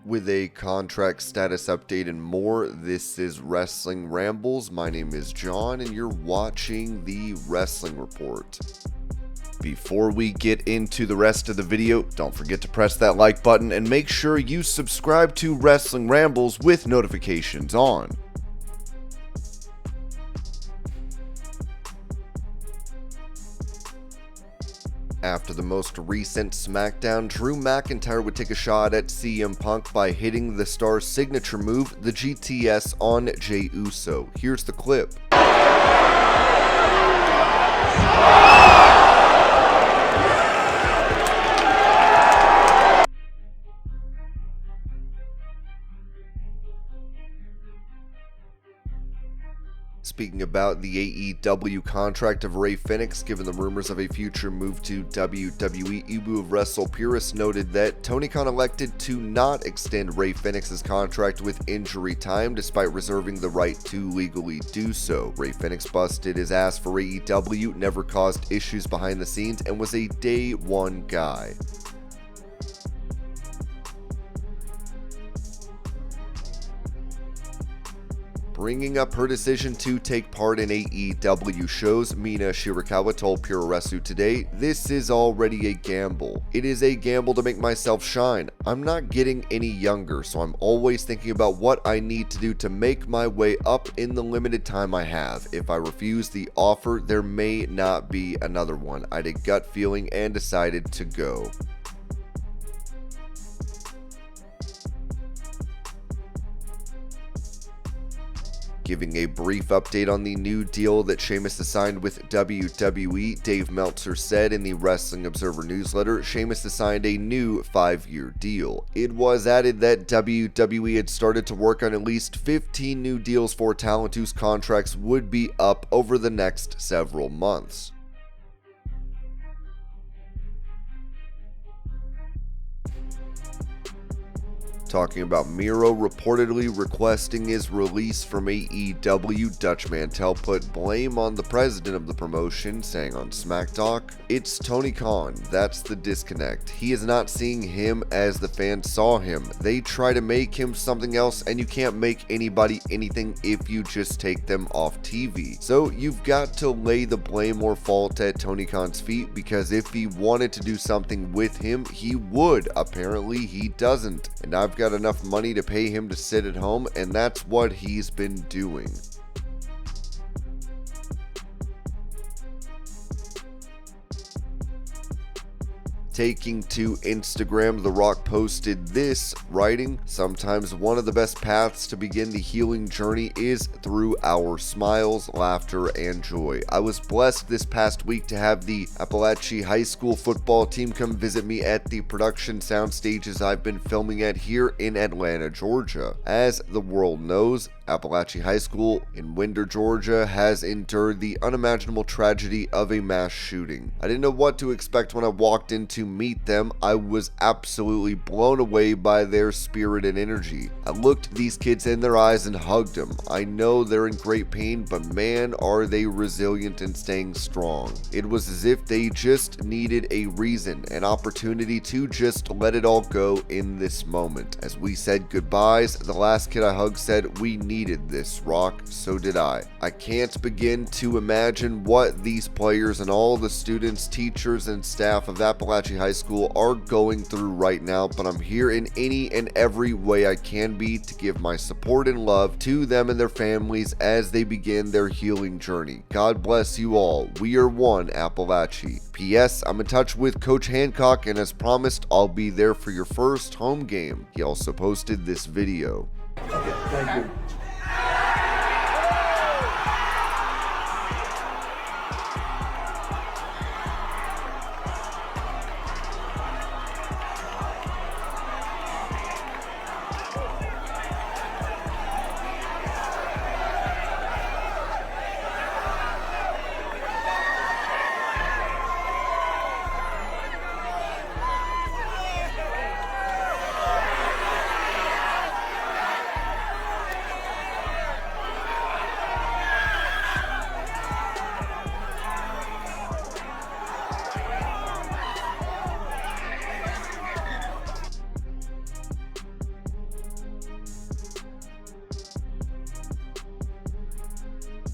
With a contract status update and more, this is Wrestling Rambles. My name is John and you're watching the Wrestling Report. Before we get into the rest of the video, don't forget to press that like button and make sure you subscribe to Wrestling Rambles with notifications on. After the most recent Smackdown, Drew McIntyre would take a shot at CM Punk by hitting the Star's signature move, the GTS, on Jey Uso. Here's the clip. Speaking about the AEW contract of Rey Fenix, given the rumors of a future move to WWE, Ibu of Wrestle Purists noted that Tony Khan elected to not extend Rey Fenix's contract with injury time, despite reserving the right to legally do so. Rey Fenix busted his ass for AEW, never caused issues behind the scenes, and was a day one guy. Bringing up her decision to take part in AEW shows, Mina Shirakawa told Pure Wrestling Today, "This is already a gamble. It is a gamble to make myself shine. I'm not getting any younger, so I'm always thinking about what I need to do to make my way up in the limited time I have. If I refuse the offer, there may not be another one. I had a gut feeling and decided to go." Giving a brief update on the new deal that Sheamus has signed with WWE, Dave Meltzer said in the Wrestling Observer newsletter, Sheamus has signed a new 5-year deal. It was added that WWE had started to work on at least 15 new deals for talent whose contracts would be up over the next several months. Talking about Miro reportedly requesting his release from AEW, Dutch Mantel put blame on the president of the promotion, saying on Smackdown, "It's Tony Khan, that's the disconnect. He is not seeing him as the fans saw him. They try to make him something else, and you can't make anybody anything if you just take them off TV. So you've got to lay the blame or fault at Tony Khan's feet, because if he wanted to do something with him, he would. Apparently he doesn't, and I've got enough money to pay him to sit at home, and that's what he's been doing." Taking to Instagram, The Rock posted this, writing, "Sometimes one of the best paths to begin the healing journey is through our smiles, laughter, and joy. I was blessed this past week to have the Appalachian High School football team come visit me at the production sound stages I've been filming at here in Atlanta, Georgia. As the world knows, Appalachian High School in Winder, Georgia has endured the unimaginable tragedy of a mass shooting. I didn't know what to expect when I walked in to meet them. I was absolutely blown away by their spirit and energy. I looked these kids in their eyes and hugged them. I know they're in great pain, but man, are they resilient and staying strong. It was as if they just needed a reason, an opportunity to just let it all go in this moment. As we said goodbyes, the last kid I hugged said, 'We needed this, Rock, so did I.' I can't begin to imagine what these players and all the students, teachers, and staff of Appalachian High School are going through right now, but I'm here in any and every way I can be to give my support and love to them and their families as they begin their healing journey. God bless you all. We are one, Appalachia. P.S. I'm in touch with Coach Hancock, and as promised, I'll be there for your first home game." He also posted this video. Okay, thank you.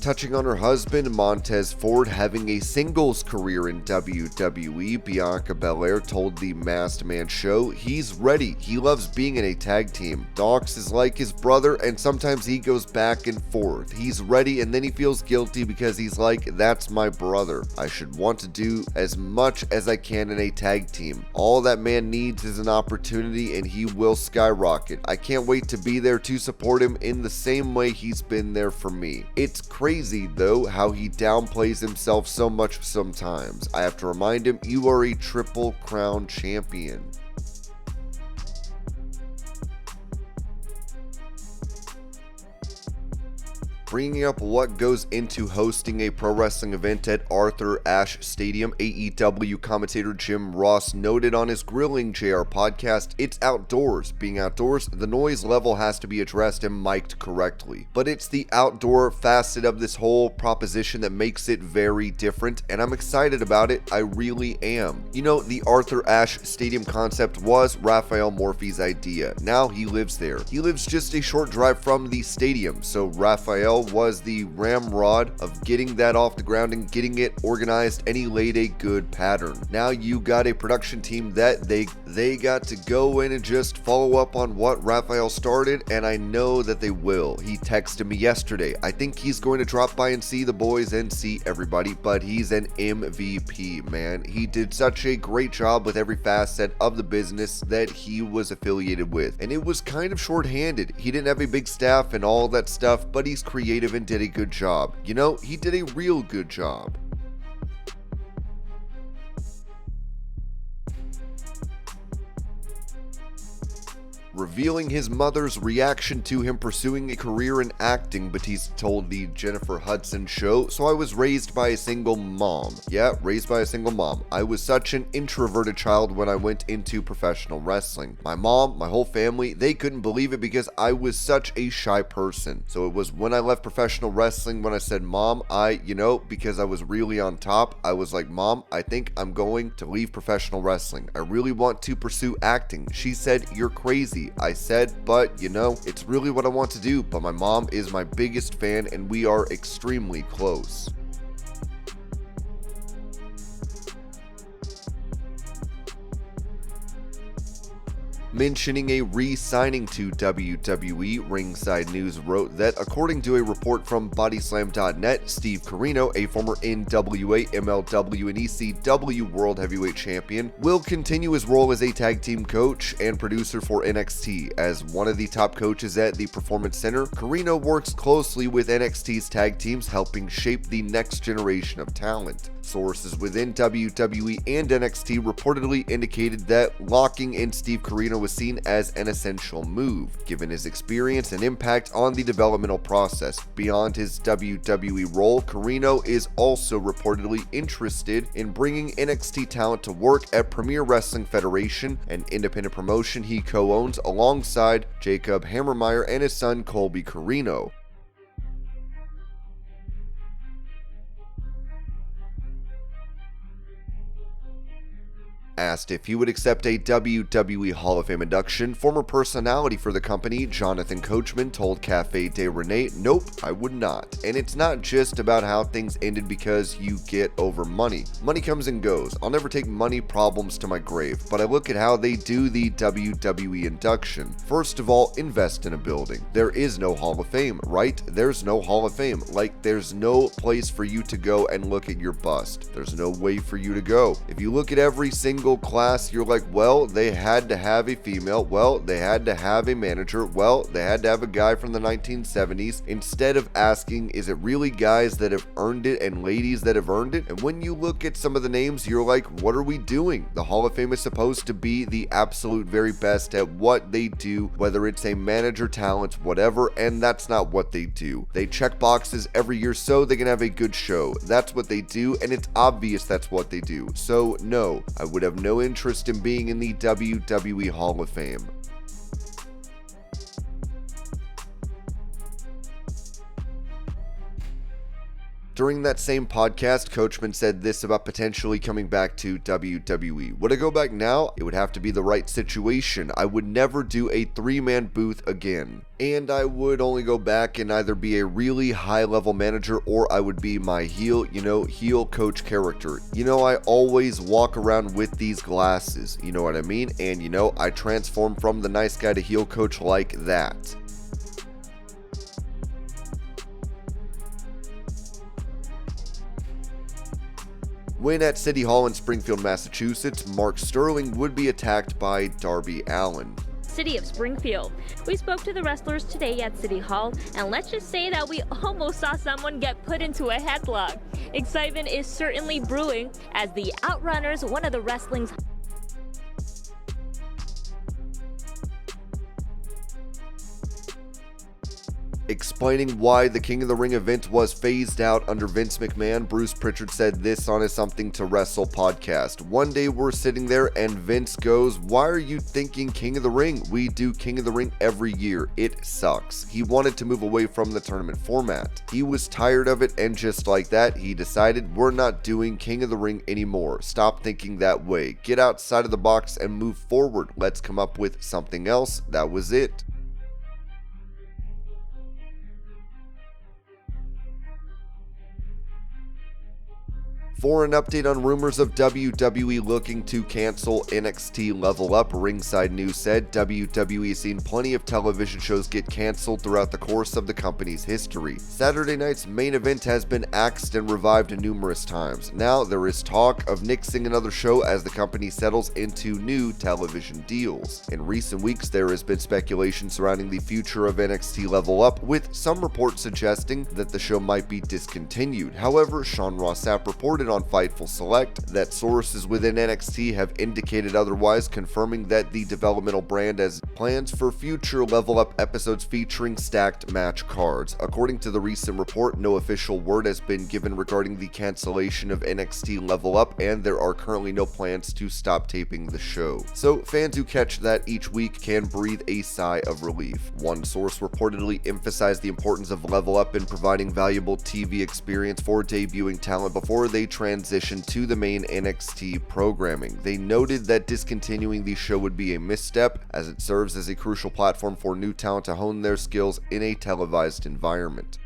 Touching on her husband, Montez Ford, having a singles career in WWE, Bianca Belair told the Masked Man show he's ready. He loves being in a tag team. Dox is like his brother, and sometimes he goes back and forth. He's ready, and then he feels guilty because he's like, that's my brother. I should want to do as much as I can in a tag team. All that man needs is an opportunity, and he will skyrocket. I can't wait to be there to support him in the same way he's been there for me. It's crazy though how he downplays himself so much sometimes. I have to remind him, you are a Triple Crown champion. Bringing up what goes into hosting a pro wrestling event at Arthur Ashe Stadium, AEW commentator Jim Ross noted on his Grilling JR podcast, it's outdoors. Being outdoors, the noise level has to be addressed and mic'd correctly. But it's the outdoor facet of this whole proposition that makes it very different, and I'm excited about it. I really am. You know, the Arthur Ashe Stadium concept was Raphael Morphy's idea. Now he lives there. He lives just a short drive from the stadium, so Raphael was the ramrod of getting that off the ground and getting it organized, and he laid a good pattern. Now you got a production team that they got to go in and just follow up on what Raphael started, and I know that they will. He texted me yesterday. I think he's going to drop by and see the boys and see everybody, but he's an MVP, man. He did such a great job with every facet of the business that he was affiliated with, and it was kind of short-handed. He didn't have a big staff and all that stuff, but he's creative and did a good job. You know, he did a real good job. Revealing his mother's reaction to him pursuing a career in acting, Batista told the Jennifer Hudson show, so I was raised by a single mom. Yeah, raised by a single mom. I was such an introverted child when I went into professional wrestling. My mom, my whole family, they couldn't believe it because I was such a shy person. So it was when I left professional wrestling when I said, Mom, because I was really on top, I was like, Mom, I think I'm going to leave professional wrestling. I really want to pursue acting. She said, you're crazy. I said, but it's really what I want to do. But my mom is my biggest fan and we are extremely close. Mentioning a re-signing to WWE, Ringside News wrote that according to a report from Bodyslam.net, Steve Corino, a former NWA, MLW, and ECW World Heavyweight Champion, will continue his role as a tag team coach and producer for NXT. As one of the top coaches at the Performance Center, Corino works closely with NXT's tag teams, helping shape the next generation of talent. Sources within WWE and NXT reportedly indicated that locking in Steve Corino was seen as an essential move, given his experience and impact on the developmental process. Beyond his WWE role, Corino is also reportedly interested in bringing NXT talent to work at Premier Wrestling Federation, an independent promotion he co-owns alongside Jacob Hammermeyer and his son Colby Corino. Asked if he would accept a WWE Hall of Fame induction, former personality for the company, Jonathan Coachman, told Cafe de Rene, nope, I would not. And it's not just about how things ended because you get over money. Money comes and goes. I'll never take money problems to my grave, but I look at how they do the WWE induction. First of all, invest in a building. There is no Hall of Fame, right? There's no Hall of Fame. Like, there's no place for you to go and look at your bust. There's no way for you to go. If you look at every single class, you're like, well, they had to have a female, well, they had to have a manager, well, they had to have a guy from the 1970s, instead of asking, is it really guys that have earned it and ladies that have earned it? And when you look at some of the names, you're like, what are we doing? The Hall of Fame is supposed to be the absolute very best at what they do, whether it's a manager, talent, whatever, and that's not what they do. They check boxes every year so they can have a good show. That's what they do, and it's obvious that's what they do. So no, I would have no interest in being in the WWE Hall of Fame. During that same podcast, Coachman said this about potentially coming back to WWE. Would I go back now? It would have to be the right situation. I would never do a 3-man booth again. And I would only go back and either be a really high-level manager or I would be my heel coach character. I always walk around with these glasses, you know what I mean? And I transform from the nice guy to heel coach like that. When at City Hall in Springfield, Massachusetts, Mark Sterling would be attacked by Darby Allin. City of Springfield. We spoke to the wrestlers today at City Hall, and let's just say that we almost saw someone get put into a headlock. Excitement is certainly brewing as the Outrunners, one of the wrestling's Explaining why the King of the Ring event was phased out under Vince McMahon, Bruce Pritchard said this on his Something to Wrestle podcast. One day we're sitting there and Vince goes, "Why are you thinking King of the Ring? We do King of the Ring every year. It sucks." He wanted to move away from the tournament format. He was tired of it, and just like that, he decided, we're not doing King of the Ring anymore. Stop thinking that way. Get outside of the box and move forward. Let's come up with something else. That was it. For an update on rumors of WWE looking to cancel NXT Level Up, Ringside News said WWE has seen plenty of television shows get canceled throughout the course of the company's history. Saturday night's main event has been axed and revived numerous times. Now there is talk of nixing another show as the company settles into new television deals. In recent weeks, there has been speculation surrounding the future of NXT Level Up, with some reports suggesting that the show might be discontinued. However, Sean Ross Sapp reported on Fightful Select that sources within NXT have indicated otherwise, confirming that the developmental brand has plans for future Level Up episodes featuring stacked match cards. According to the recent report, no official word has been given regarding the cancellation of NXT Level Up, and there are currently no plans to stop taping the show. So fans who catch that each week can breathe a sigh of relief. One source reportedly emphasized the importance of Level Up in providing valuable TV experience for debuting talent before they transition to the main NXT programming. They noted that discontinuing the show would be a misstep, as it serves as a crucial platform for new talent to hone their skills in a televised environment.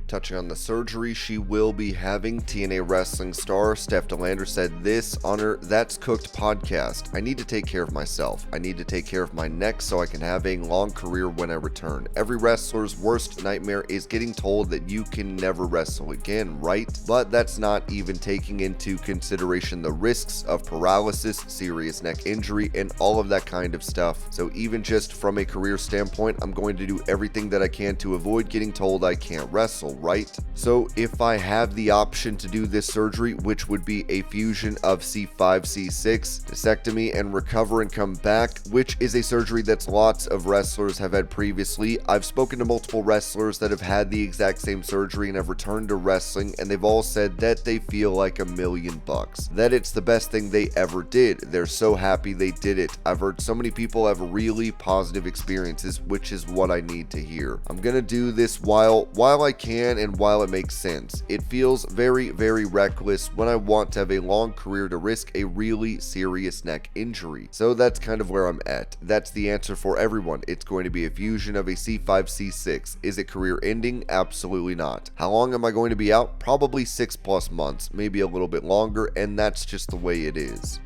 Touching on the surgery she will be having, TNA wrestling star Steph De Lander said this on her That's Cooked podcast. "I need to take care of myself. I need to take care of my neck so I can have a long career when I return. Every wrestler's worst nightmare is getting told that you can never wrestle again, right? But that's not even taking into consideration the risks of paralysis, serious neck injury, and all of that kind of stuff. So even just from a career standpoint, I'm going to do everything that I can to avoid getting told I can't wrestle, right? So if I have the option to do this surgery, which would be a fusion of C5, C6, discectomy, and recover and come back, which is a surgery that lots of wrestlers have had previously. I've spoken to multiple wrestlers that have had the exact same surgery and have returned to wrestling, and they've all said that they feel like $1,000,000, that it's the best thing they ever did. They're so happy they did it. I've heard so many people have really positive experiences, which is what I need to hear. I'm gonna do this while I can and while it makes sense. It feels very, very reckless when I want to have a long career to risk a really serious neck injury. So that's kind of where I'm at. That's the answer for everyone. It's going to be a fusion of a C5, C6. Is it career ending? Absolutely not. How long am I going to be out? Probably 6+ months, maybe a little bit longer, and that's just the way it is.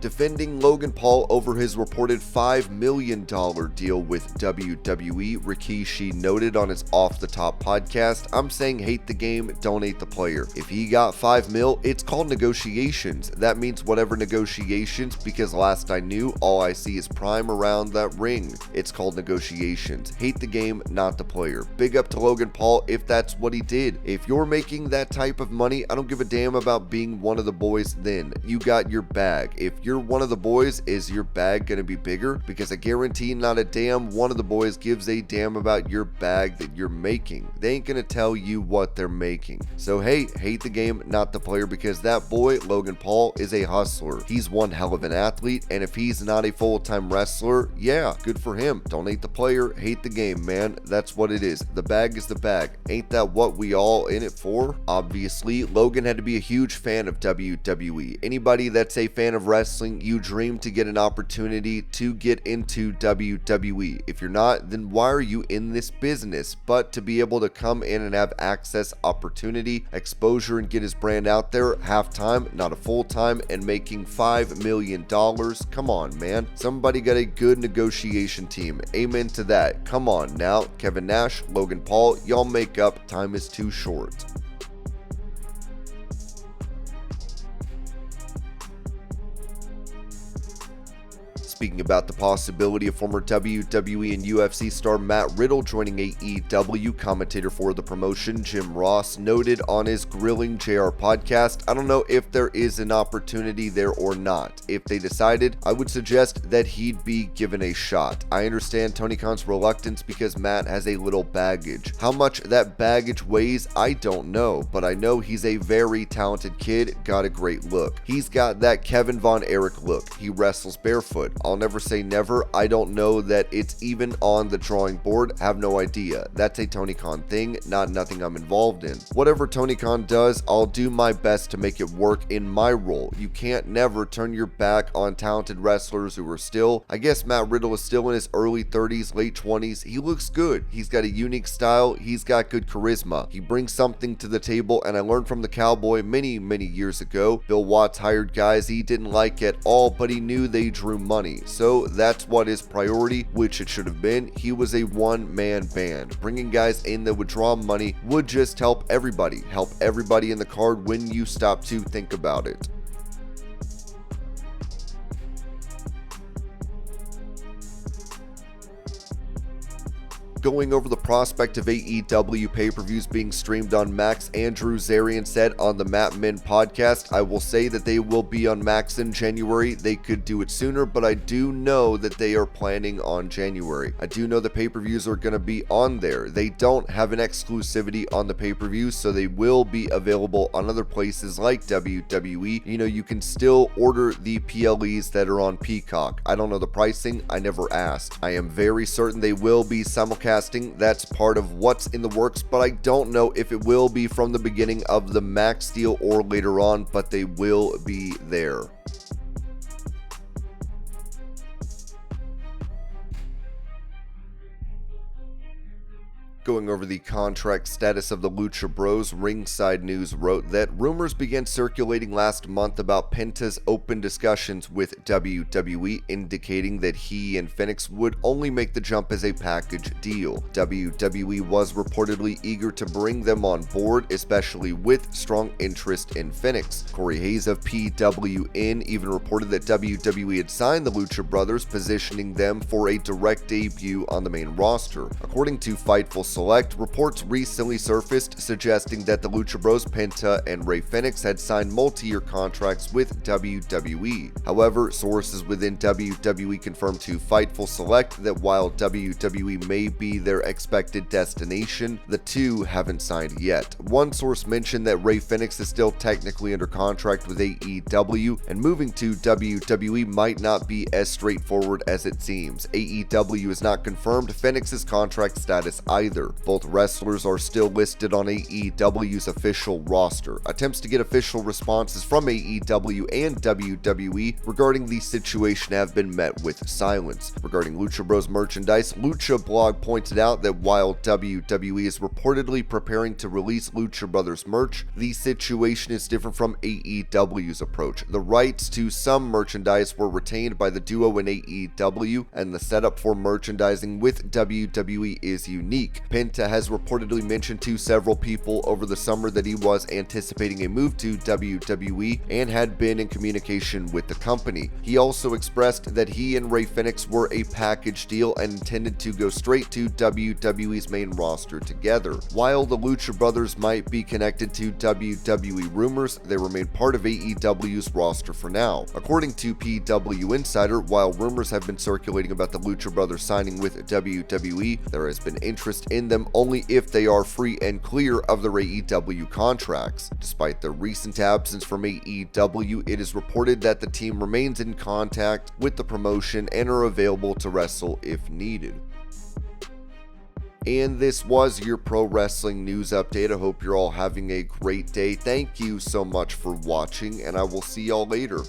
Defending Logan Paul over his reported $5 million deal with WWE, Rikishi noted on his Off the Top podcast, "I'm saying hate the game, don't hate the player. If he got $5 million, it's called negotiations. That means whatever negotiations, because last I knew, all I see is Prime around that ring. It's called negotiations. Hate the game, not the player. Big up to Logan Paul if that's what he did. If you're making that type of money, I don't give a damn about being one of the boys then. You got your bag. If you're you're one of the boys, is your bag going to be bigger? Because I guarantee not a damn one of the boys gives a damn about your bag that you're making. They ain't going to tell you what they're making. So hey, hate the game, not the player, because that boy, Logan Paul, is a hustler. He's one hell of an athlete, and if he's not a full-time wrestler, yeah, good for him. Don't hate the player, hate the game, man. That's what it is. The bag is the bag. Ain't that what we all in it for? Obviously, Logan had to be a huge fan of WWE. Anybody that's a fan of wrestling, you dream to get an opportunity to get into WWE. If you're not, then why are you in this business? But to be able to come in and have access, opportunity, exposure, and get his brand out there half-time, not a full-time, and making $5 million, come on, man. Somebody got a good negotiation team. Amen to that. Come on now. Kevin Nash, Logan Paul, y'all make up. Time is too short. Speaking about the possibility of former WWE and UFC star Matt Riddle joining AEW, commentator for the promotion Jim Ross noted on his Grilling JR podcast, I don't know if there is an opportunity there or not. If they decided, I would suggest that he'd be given a shot. I understand Tony Khan's reluctance because Matt has a little baggage. How much that baggage weighs, I don't know, but I know he's a very talented kid, got a great look. He's got that Kevin Von Erich look. He wrestles barefoot. I'll never say never. I don't know that it's even on the drawing board. Have no idea. That's a Tony Khan thing, not nothing I'm involved in. Whatever Tony Khan does, I'll do my best to make it work in my role. You can't never turn your back on talented wrestlers who are still, I guess Matt Riddle is still in his early 30s, late 20s. He looks good. He's got a unique style. He's got good charisma. He brings something to the table, and I learned from the Cowboy many years ago. Bill Watts hired guys he didn't like at all, but he knew they drew money. So that's what his priority, which it should have been. He was a one-man band. Bringing guys in that would draw money would just help everybody in the card when you stop to think about it. Going over the prospect of AEW pay-per-views being streamed on Max, Andrew Zarian said on the Matt Min podcast, I will say that they will be on Max in January. They could do it sooner, but I do know that they are planning on January. I do know the pay-per-views are going to be on there. They don't have an exclusivity on the pay-per-views, so they will be available on other places like WWE. You know, you can still order the PLEs that are on Peacock. I don't know the pricing. I never asked. I am very certain they will be simulcast. That's part of what's in the works, but I don't know if it will be from the beginning of the Max deal or later on, but they will be there. Going over the contract status of the Lucha Bros, Ringside News wrote that rumors began circulating last month about Penta's open discussions with WWE, indicating that he and Fenix would only make the jump as a package deal. WWE was reportedly eager to bring them on board, especially with strong interest in Fenix. Corey Hayes of PWN even reported that WWE had signed the Lucha Brothers, positioning them for a direct debut on the main roster. According to Fightful Select, reports recently surfaced suggesting that the Lucha Bros, Penta, and Rey Fenix had signed multi-year contracts with WWE. However, sources within WWE confirmed to Fightful Select that while WWE may be their expected destination, the two haven't signed yet. One source mentioned that Rey Fenix is still technically under contract with AEW, and moving to WWE might not be as straightforward as it seems. AEW has not confirmed Fenix's contract status either. Both wrestlers are still listed on AEW's official roster. Attempts to get official responses from AEW and WWE regarding the situation have been met with silence. Regarding Lucha Bros merchandise, Lucha Blog pointed out that while WWE is reportedly preparing to release Lucha Brothers merch, the situation is different from AEW's approach. The rights to some merchandise were retained by the duo in AEW, and the setup for merchandising with WWE is unique. Penta has reportedly mentioned to several people over the summer that he was anticipating a move to WWE and had been in communication with the company. He also expressed that he and Rey Fenix were a package deal and intended to go straight to WWE's main roster together. While the Lucha Brothers might be connected to WWE rumors, they remain part of AEW's roster for now. According to PW Insider, while rumors have been circulating about the Lucha Brothers signing with WWE, there has been interest in them only if they are free and clear of their AEW contracts. Despite their recent absence from AEW, it is reported that the team remains in contact with the promotion and are available to wrestle if needed. And this was your pro wrestling news update. I hope you're all having a great day. Thank you so much for watching, and I will see y'all later.